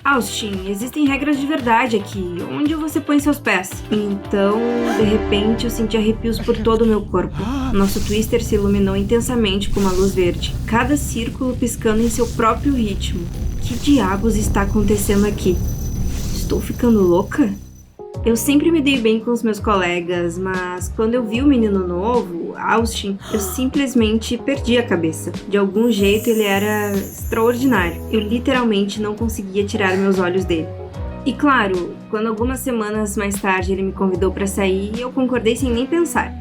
Austin, existem regras de verdade aqui. Onde você põe seus pés? Então, de repente, eu senti arrepios por todo o meu corpo. Nosso twister se iluminou intensamente com uma luz verde, cada círculo piscando em seu próprio ritmo. Que diabos está acontecendo aqui? Estou ficando louca? Eu sempre me dei bem com os meus colegas, mas quando eu vi o menino novo, Austin, eu simplesmente perdi a cabeça. De algum jeito ele era extraordinário. Eu literalmente não conseguia tirar meus olhos dele. E claro, quando algumas semanas mais tarde ele me convidou para sair, eu concordei sem nem pensar.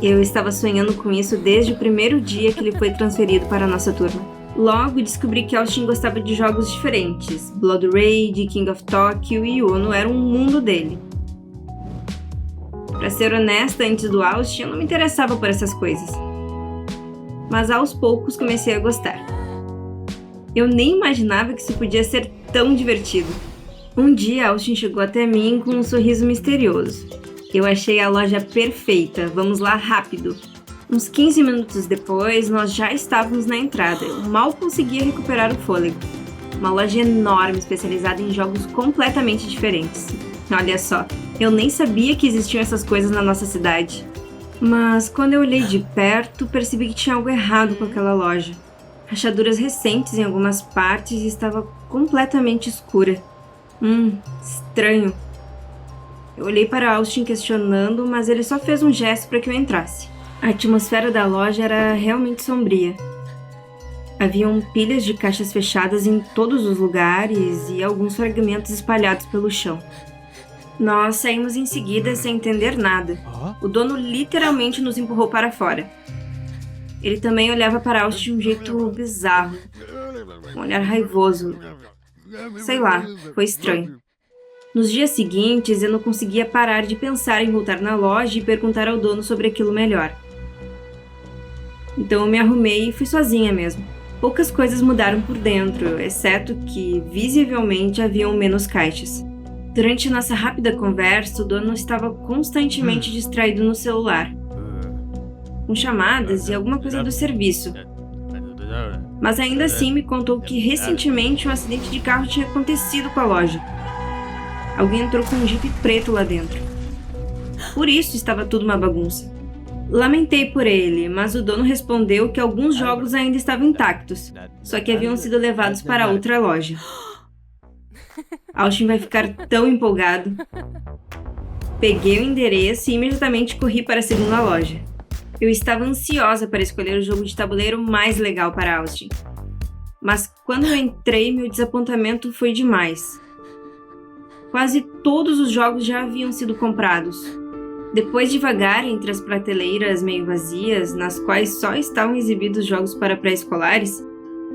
Eu estava sonhando com isso desde o primeiro dia que ele foi transferido para a nossa turma. Logo, descobri que Austin gostava de jogos diferentes. Blood Rage, King of Tokyo e Uno eram um mundo dele. Pra ser honesta, antes do Austin, eu não me interessava por essas coisas. Mas aos poucos comecei a gostar. Eu nem imaginava que isso podia ser tão divertido. Um dia, Austin chegou até mim com um sorriso misterioso. Eu achei a loja perfeita. Vamos lá rápido. Uns 15 minutos depois, nós já estávamos na entrada. Eu mal conseguia recuperar o fôlego. Uma loja enorme, especializada em jogos completamente diferentes. Olha só, eu nem sabia que existiam essas coisas na nossa cidade. Mas quando eu olhei de perto, percebi que tinha algo errado com aquela loja. Rachaduras recentes em algumas partes e estava completamente escura. Estranho. Eu olhei para Austin questionando, mas ele só fez um gesto para que eu entrasse. A atmosfera da loja era realmente sombria. Haviam pilhas de caixas fechadas em todos os lugares e alguns fragmentos espalhados pelo chão. Nós saímos em seguida sem entender nada. O dono literalmente nos empurrou para fora. Ele também olhava para Austin de um jeito bizarro. Um olhar raivoso. Sei lá, foi estranho. Nos dias seguintes, eu não conseguia parar de pensar em voltar na loja e perguntar ao dono sobre aquilo melhor. Então eu me arrumei e fui sozinha mesmo. Poucas coisas mudaram por dentro, exceto que, visivelmente, haviam menos caixas. Durante nossa rápida conversa, o dono estava constantemente distraído no celular, com chamadas e alguma coisa do serviço. Mas ainda assim me contou que recentemente um acidente de carro tinha acontecido com a loja. Alguém entrou com um Jeep preto lá dentro. Por isso estava tudo uma bagunça. Lamentei por ele, mas o dono respondeu que alguns jogos ainda estavam intactos, só que haviam sido levados para outra loja. Austin vai ficar tão empolgado. Peguei o endereço e imediatamente corri para a segunda loja. Eu estava ansiosa para escolher o jogo de tabuleiro mais legal para Austin. Mas quando eu entrei, meu desapontamento foi demais. Quase todos os jogos já haviam sido comprados. Depois de vagar entre as prateleiras meio vazias, nas quais só estavam exibidos jogos para pré-escolares,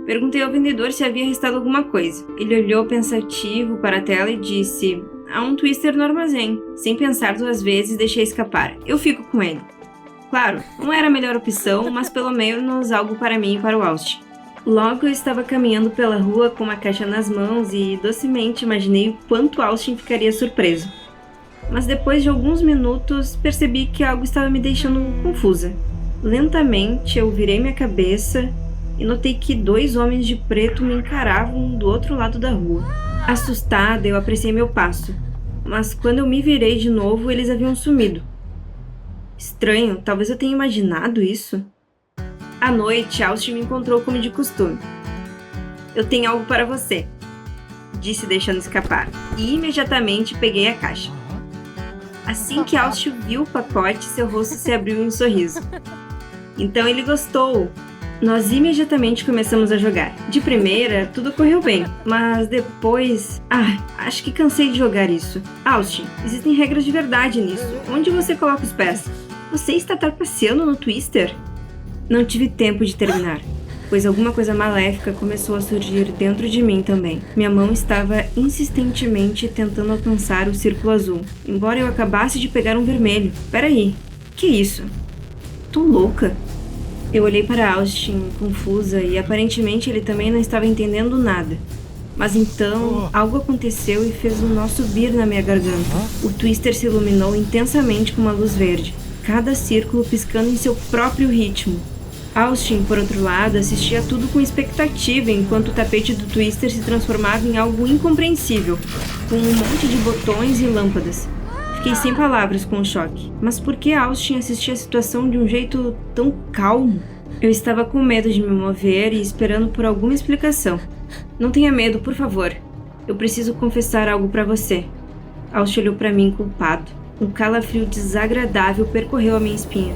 perguntei ao vendedor se havia restado alguma coisa. Ele olhou pensativo para a tela e disse: "Há um twister no armazém." Sem pensar duas vezes, deixei escapar. Eu fico com ele. Claro, não era a melhor opção, mas pelo menos algo para mim e para o Austin. Logo eu estava caminhando pela rua com uma caixa nas mãos e docemente imaginei o quanto Austin ficaria surpreso. Mas depois de alguns minutos percebi que algo estava me deixando confusa. Lentamente eu virei minha cabeça e notei que 2 homens de preto me encaravam do outro lado da rua. Assustada, eu apressei meu passo, mas quando eu me virei de novo, eles haviam sumido. Estranho, talvez eu tenha imaginado isso. À noite, Austin me encontrou como de costume. "Eu tenho algo para você", disse deixando escapar, e imediatamente peguei a caixa. Assim que Austin viu o pacote, seu rosto se abriu em um sorriso. Então ele gostou. Nós imediatamente começamos a jogar. De primeira, tudo correu bem, mas depois... acho que cansei de jogar isso. Austin, existem regras de verdade nisso. Onde você coloca os pés? Você está trapaceando no twister? Não tive tempo de terminar, pois alguma coisa maléfica começou a surgir dentro de mim também. Minha mão estava insistentemente tentando alcançar o círculo azul, embora eu acabasse de pegar um vermelho. Peraí, que isso? Tô louca? Eu olhei para Austin, confusa, e aparentemente ele também não estava entendendo nada. Mas então, algo aconteceu e fez um nó subir na minha garganta. O twister se iluminou intensamente com uma luz verde, cada círculo piscando em seu próprio ritmo. Austin, por outro lado, assistia tudo com expectativa enquanto o tapete do Twister se transformava em algo incompreensível, com um monte de botões e lâmpadas. Fiquei sem palavras com o choque. Mas por que Austin assistia a situação de um jeito tão calmo? Eu estava com medo de me mover e esperando por alguma explicação. Não tenha medo, por favor. Eu preciso confessar algo pra você. Austin olhou pra mim culpado. Um calafrio desagradável percorreu a minha espinha.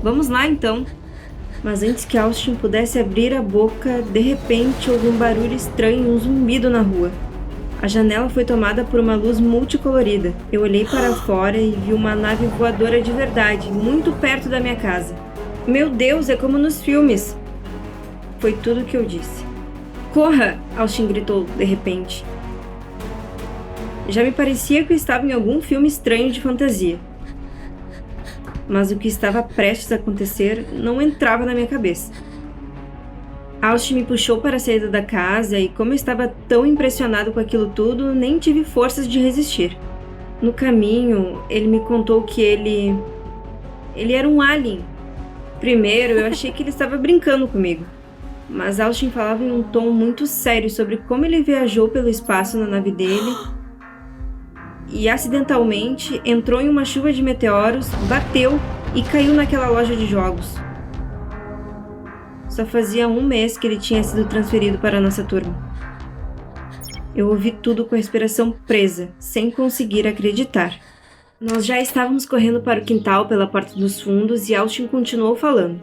Vamos lá, então. Mas antes que Austin pudesse abrir a boca, de repente houve um barulho estranho e um zumbido na rua. A janela foi tomada por uma luz multicolorida. Eu olhei para fora e vi uma nave voadora de verdade, muito perto da minha casa. Meu Deus, é como nos filmes! Foi tudo o que eu disse. Corra! Austin gritou, de repente. Já me parecia que eu estava em algum filme estranho de fantasia. Mas o que estava prestes a acontecer não entrava na minha cabeça. Austin me puxou para a saída da casa e, como eu estava tão impressionado com aquilo tudo, nem tive forças de resistir. No caminho, ele me contou que ele era um alien. Primeiro, eu achei que ele estava brincando comigo. Mas Austin falava em um tom muito sério sobre como ele viajou pelo espaço na nave dele e acidentalmente entrou em uma chuva de meteoros, bateu e caiu naquela loja de jogos. Só fazia um mês que ele tinha sido transferido para a nossa turma. Eu ouvi tudo com a respiração presa, sem conseguir acreditar. Nós já estávamos correndo para o quintal pela porta dos fundos e Austin continuou falando.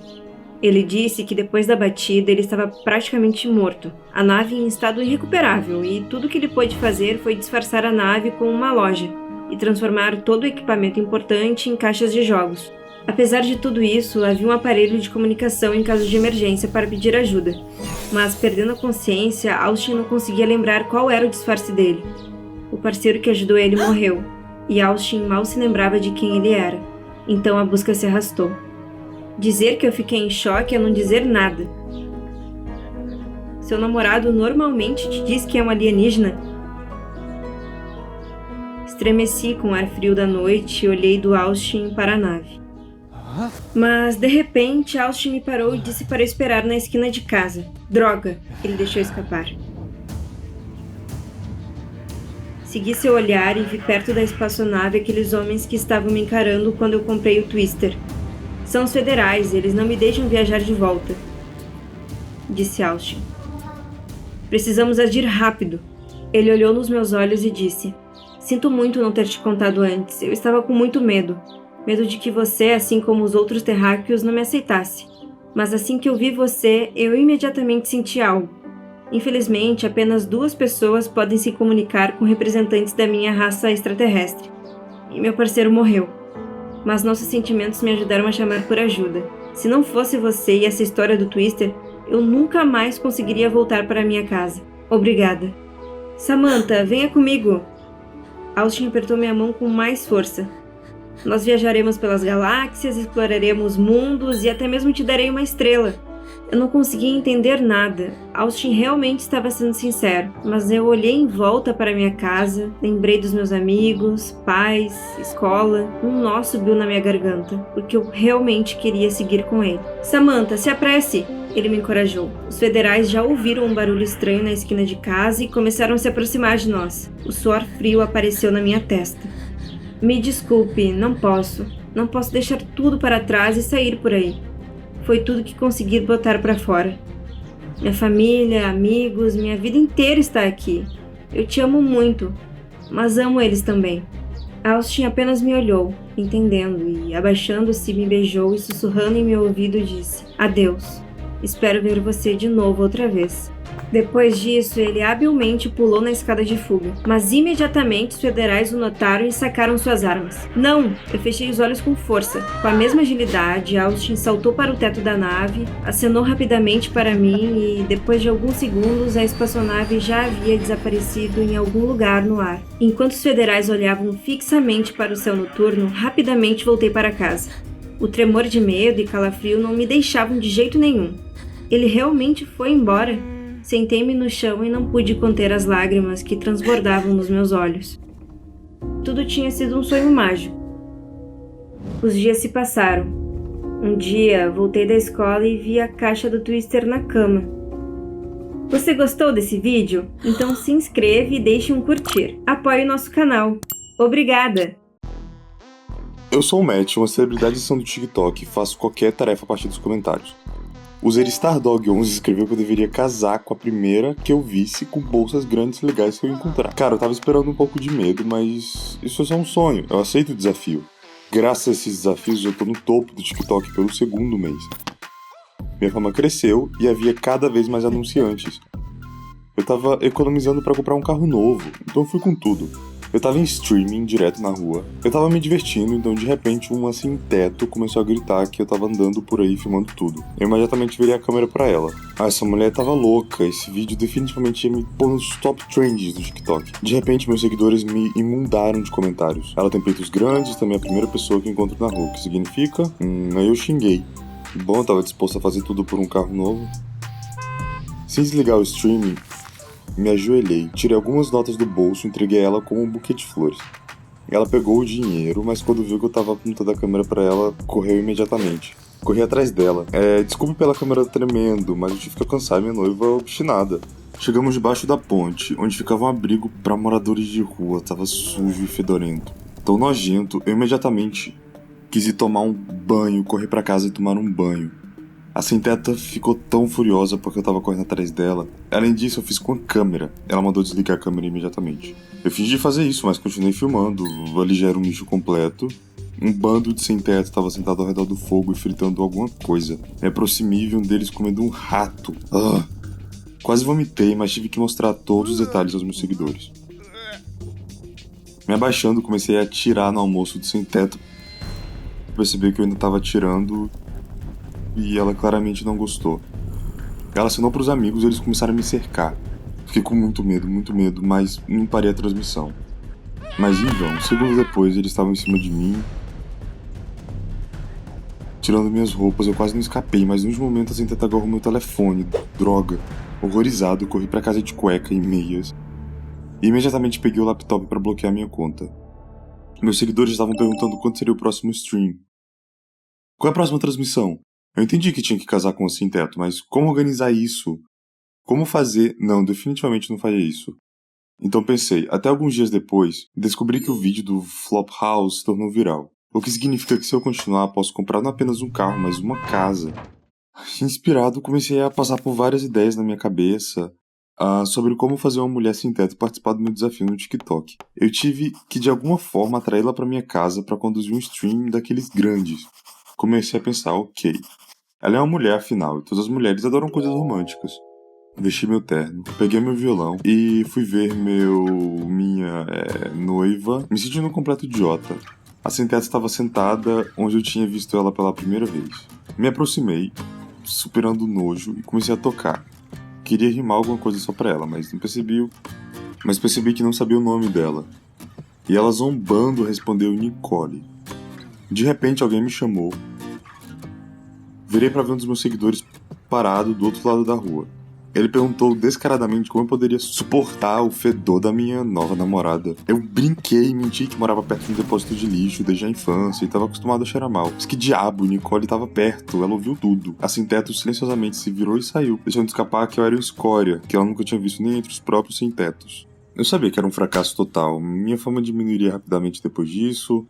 Ele disse que depois da batida ele estava praticamente morto, a nave em estado irrecuperável, e tudo que ele pôde fazer foi disfarçar a nave com uma loja e transformar todo o equipamento importante em caixas de jogos. Apesar de tudo isso, havia um aparelho de comunicação em caso de emergência para pedir ajuda, mas perdendo a consciência, Austin não conseguia lembrar qual era o disfarce dele. O parceiro que ajudou ele morreu, e Austin mal se lembrava de quem ele era, então a busca se arrastou. Dizer que eu fiquei em choque é não dizer nada. Seu namorado normalmente te diz que é um alienígena? Estremeci com o ar frio da noite e olhei do Austin para a nave. Mas, de repente, Austin me parou e disse para eu esperar na esquina de casa. Droga! Ele deixou escapar. Segui seu olhar e vi perto da espaçonave aqueles homens que estavam me encarando quando eu comprei o Twister. São os federais, eles não me deixam viajar de volta, disse Austin. Precisamos agir rápido. Ele olhou nos meus olhos e disse: Sinto muito não ter te contado antes, eu estava com muito medo. Medo de que você, assim como os outros terráqueos, não me aceitasse. Mas assim que eu vi você, eu imediatamente senti algo. Infelizmente, apenas 2 pessoas podem se comunicar com representantes da minha raça extraterrestre. E meu parceiro morreu. Mas nossos sentimentos me ajudaram a chamar por ajuda. Se não fosse você e essa história do Twister, eu nunca mais conseguiria voltar para minha casa. Obrigada. Samantha, venha comigo. Austin apertou minha mão com mais força. Nós viajaremos pelas galáxias, exploraremos mundos e até mesmo te darei uma estrela. Eu não conseguia entender nada. Austin realmente estava sendo sincero, mas eu olhei em volta para minha casa, lembrei dos meus amigos, pais, escola. Um nó subiu na minha garganta, porque eu realmente queria seguir com ele. Samantha, se apresse! Ele me encorajou. Os federais já ouviram um barulho estranho na esquina de casa e começaram a se aproximar de nós. O suor frio apareceu na minha testa. Me desculpe, não posso. Não posso deixar tudo para trás e sair por aí. Foi tudo que consegui botar para fora. Minha família, amigos, minha vida inteira está aqui. Eu te amo muito, mas amo eles também. Austin apenas me olhou, entendendo, e abaixando-se me beijou e sussurrando em meu ouvido disse: Adeus. Espero ver você de novo outra vez. Depois disso, ele habilmente pulou na escada de fuga, mas imediatamente os federais o notaram e sacaram suas armas. Não! Eu fechei os olhos com força. Com a mesma agilidade, Austin saltou para o teto da nave, acenou rapidamente para mim e, depois de alguns segundos, a espaçonave já havia desaparecido em algum lugar no ar. Enquanto os federais olhavam fixamente para o céu noturno, rapidamente voltei para casa. O tremor de medo e calafrio não me deixavam de jeito nenhum. Ele realmente foi embora? Sentei-me no chão e não pude conter as lágrimas que transbordavam nos meus olhos. Tudo tinha sido um sonho mágico. Os dias se passaram. Um dia, voltei da escola e vi a caixa do Twister na cama. Você gostou desse vídeo? Então se inscreve e deixe um curtir. Apoie o nosso canal. Obrigada! Eu sou o Matt, uma celebridade de ação do TikTok e faço qualquer tarefa a partir dos comentários. O user Stardog11 escreveu que eu deveria casar com a primeira que eu visse com bolsas grandes e legais que eu encontrar. Cara, eu tava esperando um pouco de medo, mas isso é só um sonho. Eu aceito o desafio. Graças a esses desafios eu tô no topo do TikTok pelo segundo mês. Minha fama cresceu e havia cada vez mais anunciantes. Eu tava economizando pra comprar um carro novo, então eu fui com tudo. Eu tava em streaming, direto na rua. Eu tava me divertindo, então de repente um sem-teto começou a gritar que eu tava andando por aí filmando tudo. Eu imediatamente virei a câmera pra ela. Essa mulher tava louca, esse vídeo definitivamente ia me pôr nos top trends do TikTok. De repente meus seguidores me inundaram de comentários. Ela tem peitos grandes, também é a primeira pessoa que encontro na rua, o que significa? Aí eu xinguei. Bom, eu tava disposto a fazer tudo por um carro novo. Sem desligar o streaming, me ajoelhei, tirei algumas notas do bolso e entreguei a ela com um buquê de flores. Ela pegou o dinheiro, mas quando viu que eu tava apontando a câmera pra ela, correu imediatamente. Corri atrás dela. Desculpe pela câmera tremendo, mas eu tive que alcançar minha noiva obstinada. Chegamos debaixo da ponte, onde ficava um abrigo pra moradores de rua. Tava sujo e fedorento. Tão nojento, eu imediatamente quis ir tomar um banho, correr pra casa e tomar um banho. A sem-teta ficou tão furiosa porque eu tava correndo atrás dela. Além disso, eu fiz com a câmera. Ela mandou desligar a câmera imediatamente. Eu fingi fazer isso, mas continuei filmando. Ali já era um lixo completo. Um bando de sem-teto estava sentado ao redor do fogo e fritando alguma coisa. Me aproximei e vi um deles comendo um rato. Quase vomitei, mas tive que mostrar todos os detalhes aos meus seguidores. Me abaixando, comecei a atirar no almoço de sem-teto. Percebi que eu ainda estava atirando e ela claramente não gostou. Ela assinou para os amigos e eles começaram a me cercar. Fiquei com muito medo, mas não parei a transmissão. Mas em vão, segundos depois eles estavam em cima de mim, tirando minhas roupas. Eu quase não escapei, mas nos momentos assim tentei agarrar o meu telefone. Droga. Horrorizado, eu corri pra casa de cueca e meias e imediatamente peguei o laptop para bloquear minha conta. Meus seguidores estavam perguntando quando seria o próximo stream. Qual é a próxima transmissão? Eu entendi que tinha que casar com o sem-teto, mas como organizar isso? Como fazer? Não, definitivamente não faria isso. Então pensei, até alguns dias depois, descobri que o vídeo do Flophouse se tornou viral. O que significa que se eu continuar, posso comprar não apenas um carro, mas uma casa. Inspirado, comecei a passar por várias ideias na minha cabeça sobre como fazer uma mulher sem-teto participar do meu desafio no TikTok. Eu tive que de alguma forma atraí-la para minha casa para conduzir um stream daqueles grandes. Comecei a pensar, ok, ela é uma mulher afinal, e todas as mulheres adoram coisas românticas. Vesti meu terno, peguei meu violão e fui ver minha noiva, me sentindo um completo idiota. A sem-teto estava sentada onde eu tinha visto ela pela primeira vez. Me aproximei, superando o nojo, e comecei a tocar. Queria rimar alguma coisa só pra ela, mas percebi que não sabia o nome dela. E ela zombando respondeu Nicole. De repente alguém me chamou. Virei pra ver um dos meus seguidores parado do outro lado da rua. Ele perguntou descaradamente como eu poderia suportar o fedor da minha nova namorada. Eu brinquei e menti que morava perto de um depósito de lixo desde a infância e estava acostumado a cheirar mal. Mas que diabo, Nicole estava perto, ela ouviu tudo. A sem-teto silenciosamente se virou e saiu, deixando escapar que eu era um escória, que ela nunca tinha visto nem entre os próprios sem-tetos. Eu sabia que era um fracasso total, minha fama diminuiria rapidamente depois disso.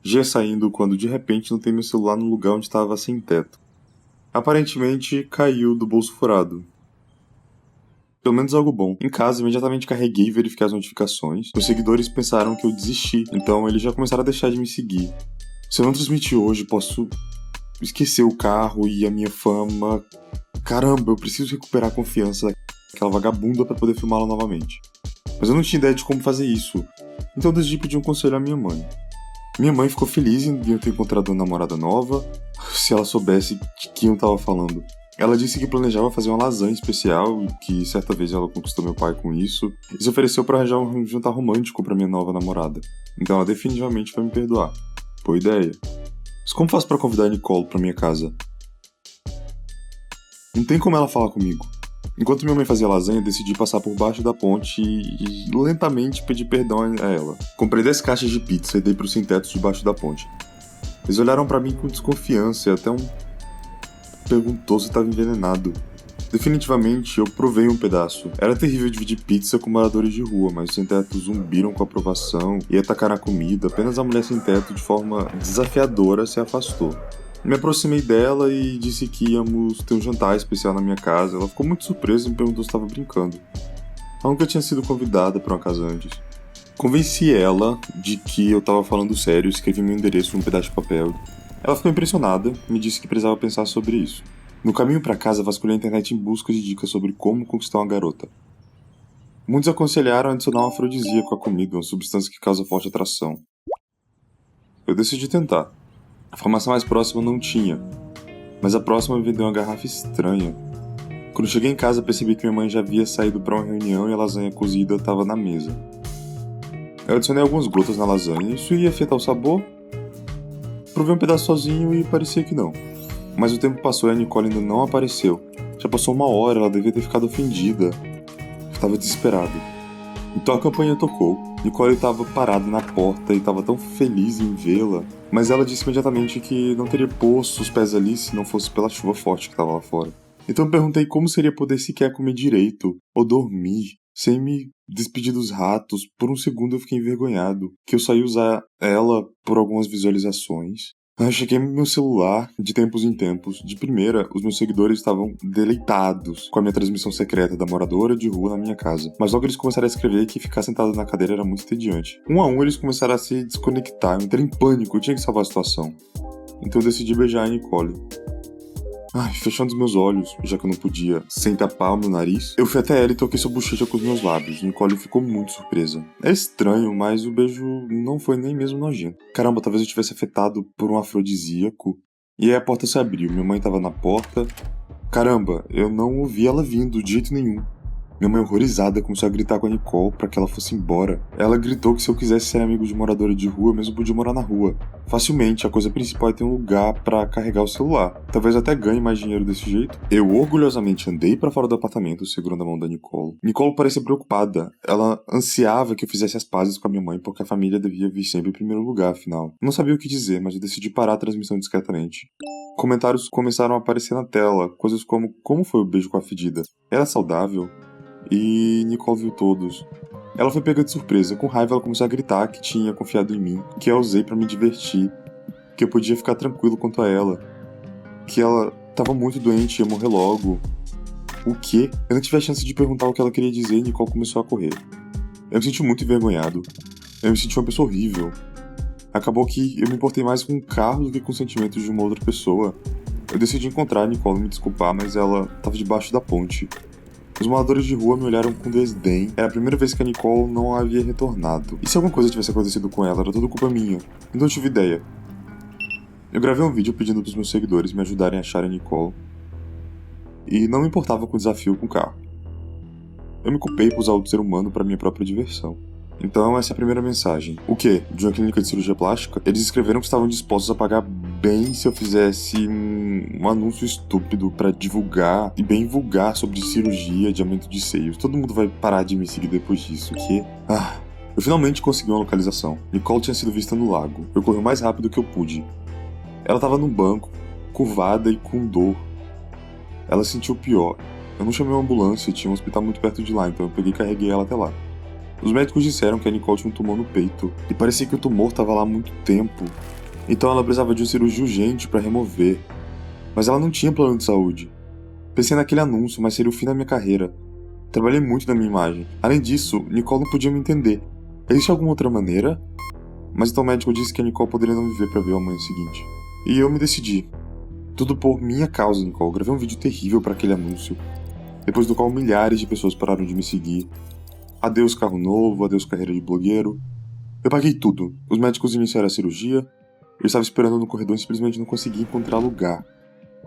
Já saindo quando de repente notei meu celular no lugar onde estava a sem-teto. Aparentemente caiu do bolso furado. Pelo menos algo bom. Em casa, imediatamente carreguei e verifiquei as notificações. Meus seguidores pensaram que eu desisti, então eles já começaram a deixar de me seguir. Se eu não transmitir hoje, posso esquecer o carro e a minha fama. Caramba, eu preciso recuperar a confiança daquela vagabunda para poder filmá-la novamente. Mas eu não tinha ideia de como fazer isso, então decidi pedir um conselho à minha mãe. Minha mãe ficou feliz em eu ter encontrado uma namorada nova, se ela soubesse de quem eu tava falando. Ela disse que planejava fazer uma lasanha especial e que certa vez ela conquistou meu pai com isso e se ofereceu para arranjar um jantar romântico para minha nova namorada. Então ela definitivamente vai me perdoar. Boa ideia. Mas como faço para convidar a Nicole para minha casa? Não tem como ela falar comigo. Enquanto minha mãe fazia lasanha, decidi passar por baixo da ponte e lentamente pedir perdão a ela. Comprei 10 caixas de pizza e dei pros sem-tetos debaixo da ponte. Eles olharam pra mim com desconfiança e até perguntou se estava envenenado. Definitivamente, eu provei um pedaço. Era terrível dividir pizza com moradores de rua, mas os sem-teto zumbiram com aprovação e atacaram a comida. Apenas a mulher sem-teto, de forma desafiadora, se afastou. Me aproximei dela e disse que íamos ter um jantar especial na minha casa. Ela ficou muito surpresa e me perguntou se estava brincando. Ela nunca tinha sido convidada por uma casa antes. Convenci ela de que eu estava falando sério e escrevi meu endereço num pedaço de papel. Ela ficou impressionada e me disse que precisava pensar sobre isso. No caminho para casa, vasculhei a internet em busca de dicas sobre como conquistar uma garota. Muitos aconselharam adicionar um afrodisíaco à comida, uma substância que causa forte atração. Eu decidi tentar. A farmácia mais próxima não tinha, mas a próxima me vendeu uma garrafa estranha. Quando cheguei em casa, percebi que minha mãe já havia saído para uma reunião e a lasanha cozida estava na mesa. Eu adicionei algumas gotas na lasanha. Isso ia afetar o sabor? Provei um pedaço sozinho e parecia que não. Mas o tempo passou e a Nicole ainda não apareceu. Já passou 1 hora, ela devia ter ficado ofendida. Eu estava desesperado. Então a campanha tocou. Nicole estava parada na porta e estava tão feliz em vê-la. Mas ela disse imediatamente que não teria posto os pés ali se não fosse pela chuva forte que estava lá fora. Então eu perguntei como seria poder sequer comer direito ou dormir sem me despedir dos ratos. Por um segundo eu fiquei envergonhado, que eu só ia usar ela por algumas visualizações. Eu chequei meu celular de tempos em tempos. De primeira, os meus seguidores estavam deleitados com a minha transmissão secreta da moradora de rua na minha casa. Mas logo eles começaram a escrever que ficar sentado na cadeira era muito entediante. Um a um eles começaram a se desconectar. Eu entrei em pânico, eu tinha que salvar a situação. Então eu decidi beijar a Nicole. Fechando os meus olhos, já que eu não podia sem tapar o meu nariz, eu fui até ela e toquei sua bochecha com os meus lábios. Nicole ficou muito surpresa. É estranho, mas o beijo não foi nem mesmo nojento. Caramba, talvez eu tivesse afetado por um afrodisíaco. E aí a porta se abriu, minha mãe tava na porta. Caramba, eu não ouvi ela vindo de jeito nenhum. Minha mãe, horrorizada, começou a gritar com a Nicole pra que ela fosse embora. Ela gritou que se eu quisesse ser amigo de moradora de rua, mesmo podia morar na rua. Facilmente, a coisa principal é ter um lugar pra carregar o celular. Talvez eu até ganhe mais dinheiro desse jeito. Eu orgulhosamente andei pra fora do apartamento, segurando a mão da Nicole. Nicole parecia preocupada. Ela ansiava que eu fizesse as pazes com a minha mãe, porque a família devia vir sempre em primeiro lugar, afinal. Não sabia o que dizer, mas eu decidi parar a transmissão discretamente. Comentários começaram a aparecer na tela, coisas como foi o beijo com a fedida? Era saudável? E Nicole viu todos. Ela foi pega de surpresa. Com raiva ela começou a gritar que tinha confiado em mim, que eu usei pra me divertir, que eu podia ficar tranquilo quanto a ela, que ela tava muito doente e ia morrer logo. O quê? Eu não tive a chance de perguntar o que ela queria dizer e Nicole começou a correr. Eu me senti muito envergonhado. Eu me senti uma pessoa horrível. Acabou que eu me importei mais com o carro do que com os sentimentos de uma outra pessoa. Eu decidi encontrar a Nicole e me desculpar, mas ela tava debaixo da ponte. Os moradores de rua me olharam com desdém. Era a primeira vez que a Nicole não havia retornado. E se alguma coisa tivesse acontecido com ela, era tudo culpa minha. Então eu tive ideia. Eu gravei um vídeo pedindo pros meus seguidores me ajudarem a achar a Nicole. E não me importava com o desafio com o carro. Eu me culpei por usar o ser humano para minha própria diversão. Então essa é a primeira mensagem. O quê? De uma clínica de cirurgia plástica? Eles escreveram que estavam dispostos a pagar bem se eu fizesse um anúncio estúpido pra divulgar e bem vulgar sobre cirurgia de aumento de seios. Todo mundo vai parar de me seguir depois disso, o quê? Eu finalmente consegui uma localização. Nicole tinha sido vista no lago. Eu corri o mais rápido que eu pude. Ela estava num banco, curvada e com dor. Ela sentiu o pior. Eu não chamei uma ambulância, tinha um hospital muito perto de lá, então eu peguei e carreguei ela até lá. Os médicos disseram que a Nicole tinha um tumor no peito, e parecia que o tumor estava lá há muito tempo. Então ela precisava de uma cirurgia urgente para remover. Mas ela não tinha plano de saúde. Pensei naquele anúncio, mas seria o fim da minha carreira. Trabalhei muito na minha imagem. Além disso, Nicole não podia me entender. Existe alguma outra maneira? Mas então o médico disse que a Nicole poderia não viver para ver o amanhã seguinte. E eu me decidi. Tudo por minha causa, Nicole. Gravei um vídeo terrível para aquele anúncio, depois do qual milhares de pessoas pararam de me seguir. Adeus carro novo, adeus carreira de blogueiro. Eu paguei tudo. Os médicos iniciaram a cirurgia. Eu estava esperando no corredor e simplesmente não consegui encontrar lugar.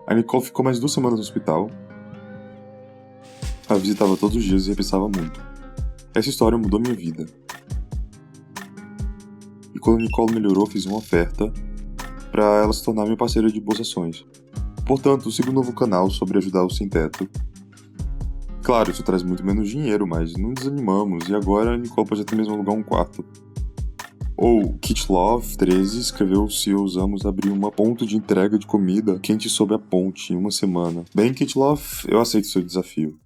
A Nicole ficou mais 2 semanas no hospital. Ela visitava todos os dias e repensava muito. Essa história mudou minha vida. E quando a Nicole melhorou, fiz uma oferta para ela se tornar minha parceira de boas ações. Portanto, siga um novo canal sobre ajudar os sem-teto. Claro, isso traz muito menos dinheiro, mas não desanimamos, e agora a Nicole pode até mesmo alugar um quarto. Ou Kitlove13 escreveu se ousamos abrir uma ponto de entrega de comida quente sob a ponte em uma semana. Bem, Kitlove, eu aceito seu desafio.